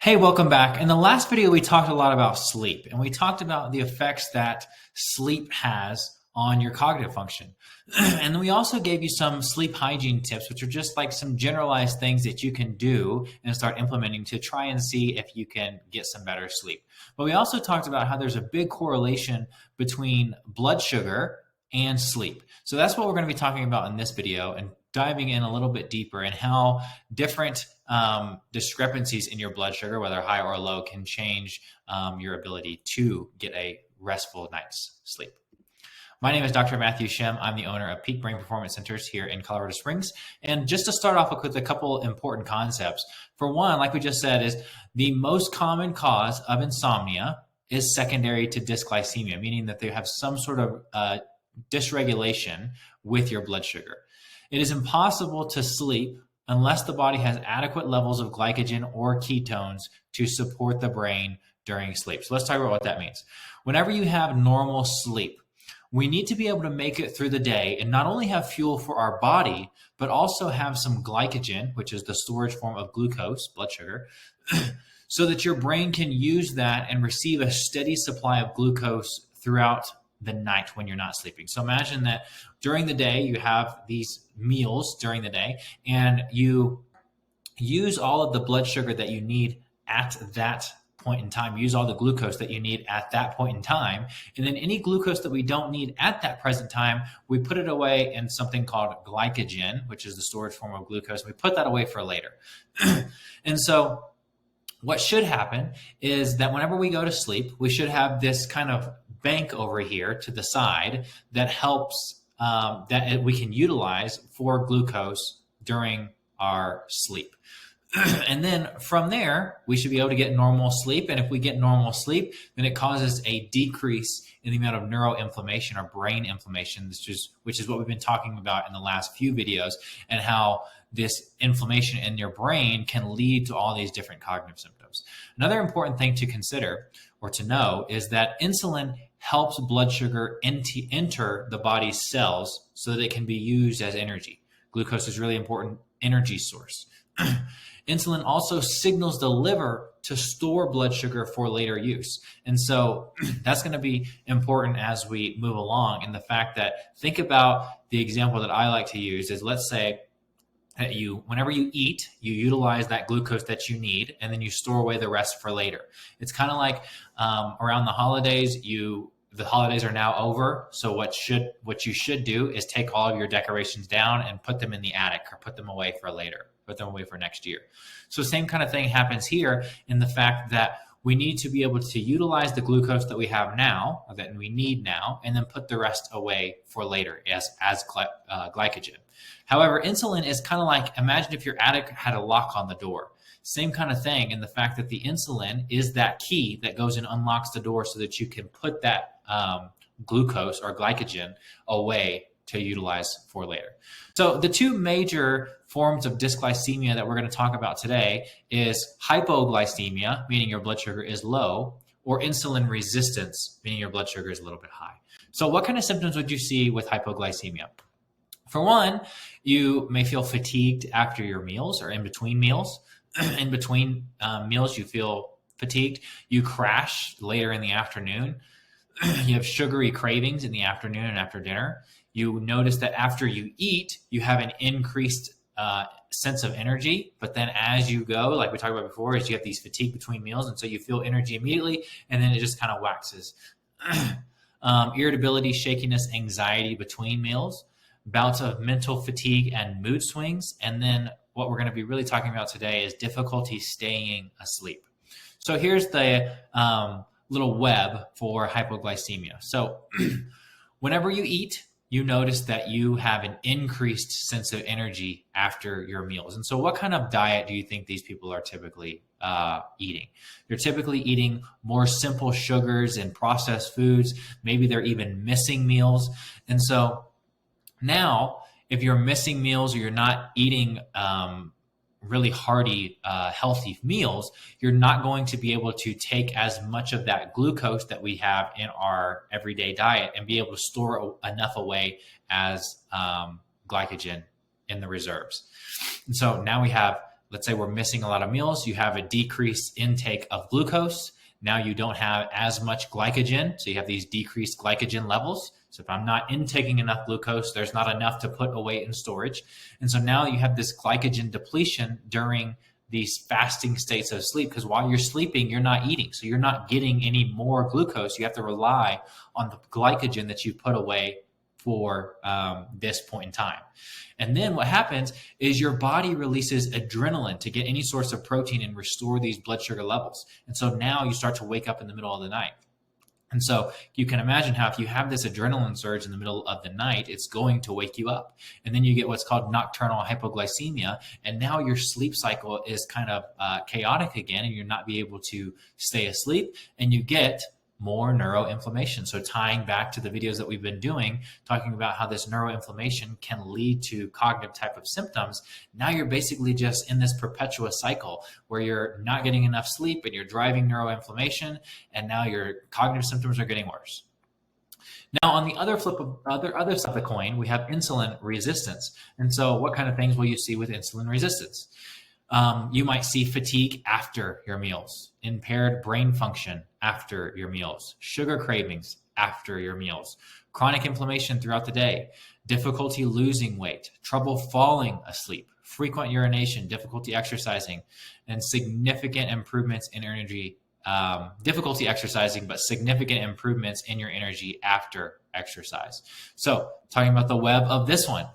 Hey, welcome back. In the last video, we talked a lot about sleep, and we talked about the effects that sleep has on your cognitive function. And then we also gave you some sleep hygiene tips, which are just like some generalized things that you can do and start implementing to try and see if you can get some better sleep. But we also talked about how there's a big correlation between blood sugar and sleep. So that's what we're going to be talking about in this video and diving in a little bit deeper and how different discrepancies in your blood sugar, whether high or low, can change your ability to get a restful night's sleep. My name is Dr. Matthew Shem. I'm the owner of Peak Brain Performance Centers here in Colorado Springs. And just to start off with a couple important concepts. For one, like we just said, is the most common cause of insomnia is secondary to dysglycemia, meaning that they have some sort of dysregulation with your blood sugar. It is impossible to sleep unless the body has adequate levels of glycogen or ketones to support the brain during sleep. So let's talk about what that means. Whenever you have normal sleep, we need to be able to make it through the day and not only have fuel for our body, but also have some glycogen, which is the storage form of glucose, blood sugar, so that your brain can use that and receive a steady supply of glucose throughout the night when you're not sleeping. So imagine that during the day, you have these meals during the day and you use all of the blood sugar that you need at that point in time, use all the glucose that you need at that point in time. And then any glucose that we don't need at that present time, we put it away in something called glycogen, which is the storage form of glucose. We put that away for later. And so what should happen is that whenever we go to sleep, we should have this kind of bank over here to the side that helps we can utilize for glucose during our sleep. And then from there, we should be able to get normal sleep. And if we get normal sleep, then it causes a decrease in the amount of neuroinflammation or brain inflammation, which is what we've been talking about in the last few videos, and how this inflammation in your brain can lead to all these different cognitive symptoms. Another important thing to consider or to know is that insulin helps blood sugar enter the body's cells so that it can be used as energy. Glucose is a really important energy source. Insulin also signals the liver to store blood sugar for later use. And so that's going to be important as we move along. And the fact that, think about the example that I like to use is, let's say that whenever you eat, you utilize that glucose that you need, and then you store away the rest for later. It's kind of like around the holidays, the holidays are now over. So what you should do is take all of your decorations down and put them in the attic or put them away for later, put them away for next year. So same kind of thing happens here in the fact that we need to be able to utilize the glucose that we have now, or that we need now, and then put the rest away for later as glycogen. However, insulin is kind of like, imagine if your attic had a lock on the door. Same kind of thing in the fact that the insulin is that key that goes and unlocks the door so that you can put that glucose or glycogen away to utilize for later. So the two major forms of dysglycemia that we're going to talk about today is hypoglycemia, meaning your blood sugar is low, or insulin resistance, meaning your blood sugar is a little bit high. So what kind of symptoms would you see with hypoglycemia? For one, you may feel fatigued after your meals or in between meals. In between meals, you feel fatigued. You crash later in the afternoon. You have sugary cravings in the afternoon and after dinner. You notice that after you eat, you have an increased sense of energy. But then as you go, like we talked about before, is you have these fatigue between meals. And so you feel energy immediately, and then it just kind of waxes. Irritability, shakiness, anxiety between meals. Bouts of mental fatigue and mood swings. And then what we're going to be really talking about today is difficulty staying asleep. So here's the little web for hypoglycemia. So whenever you eat, you notice that you have an increased sense of energy after your meals. And so what kind of diet do you think these people are typically eating? They're typically eating more simple sugars and processed foods. Maybe they're even missing meals. And so now, if you're missing meals or you're not eating really hearty, healthy meals, you're not going to be able to take as much of that glucose that we have in our everyday diet and be able to store enough away as glycogen in the reserves. And so now we have let's say we're missing a lot of meals, you have a decreased intake of glucose. Now you don't have as much glycogen, so you have these decreased glycogen levels. So if I'm not intaking enough glucose, there's not enough to put away in storage. And so now you have this glycogen depletion during these fasting states of sleep, because while you're sleeping, you're not eating. So you're not getting any more glucose. You have to rely on the glycogen that you put away for this point in time. And then what happens is your body releases adrenaline to get any source of protein and restore these blood sugar levels. And so now you start to wake up in the middle of the night. And so you can imagine how if you have this adrenaline surge in the middle of the night, it's going to wake you up. And then you get what's called nocturnal hypoglycemia. And now your sleep cycle is kind of chaotic again, and you're not be able to stay asleep, and you get more neuroinflammation. So tying back to the videos that we've been doing, talking about how this neuroinflammation can lead to cognitive type of symptoms. Now you're basically just in this perpetuous cycle where you're not getting enough sleep and you're driving neuroinflammation, and now your cognitive symptoms are getting worse. Now, on the other side of the coin, we have insulin resistance. And so what kind of things will you see with insulin resistance? You might see fatigue after your meals, impaired brain function after your meals, sugar cravings after your meals, chronic inflammation throughout the day, difficulty losing weight, trouble falling asleep, frequent urination, difficulty exercising, and significant improvements in energy, difficulty exercising, but significant improvements in your energy after exercise. So talking about the web of this one.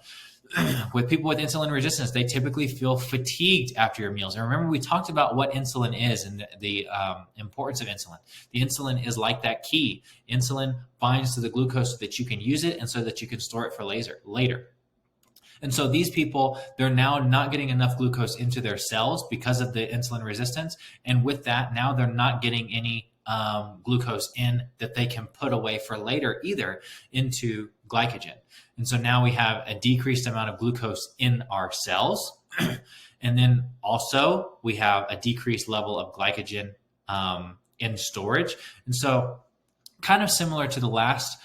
With people with insulin resistance, they typically feel fatigued after your meals. And remember, we talked about what insulin is and the importance of insulin. The insulin is like that key. Insulin binds to the glucose so that you can use it and so that you can store it for later. And so these people, they're now not getting enough glucose into their cells because of the insulin resistance. And with that, now they're not getting any glucose in that they can put away for later either into glycogen. And so now we have a decreased amount of glucose in our cells. And then also we have a decreased level of glycogen in storage. And so kind of similar to the last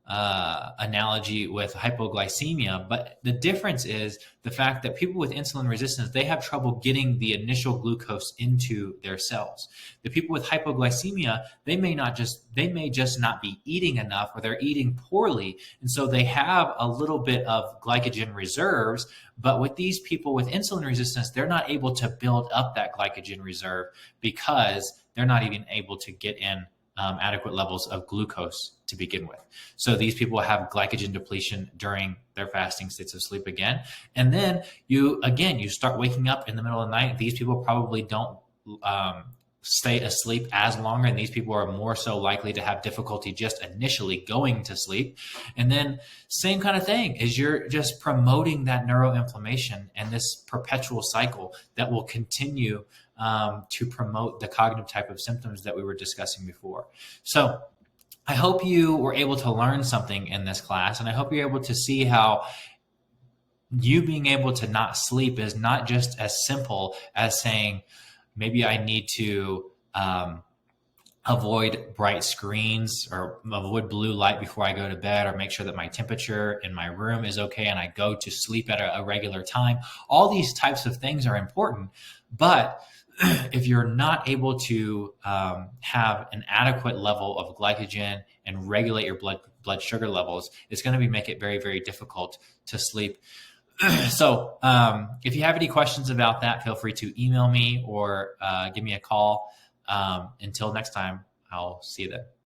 analogy with hypoglycemia, but the difference is the fact that people with insulin resistance, they have trouble getting the initial glucose into their cells. The people with hypoglycemia, they may just not be eating enough, or they're eating poorly, and so they have a little bit of glycogen reserves. But with these people with insulin resistance, they're not able to build up that glycogen reserve because they're not even able to get in adequate levels of glucose to begin with. So these people have glycogen depletion during their fasting states of sleep again. And then you start waking up in the middle of the night. These people probably don't stay asleep as longer, and these people are more so likely to have difficulty just initially going to sleep. And then same kind of thing is you're just promoting that neuroinflammation and this perpetual cycle that will continue to promote the cognitive type of symptoms that we were discussing before. So I hope you were able to learn something in this class, and I hope you're able to see how you being able to not sleep is not just as simple as saying, maybe I need to avoid bright screens or avoid blue light before I go to bed, or make sure that my temperature in my room is okay and I go to sleep at a regular time. All these types of things are important, but if you're not able to have an adequate level of glycogen and regulate your blood sugar levels, it's going to make it very, very difficult to sleep. So if you have any questions about that, feel free to email me or give me a call. Until next time, I'll see you then.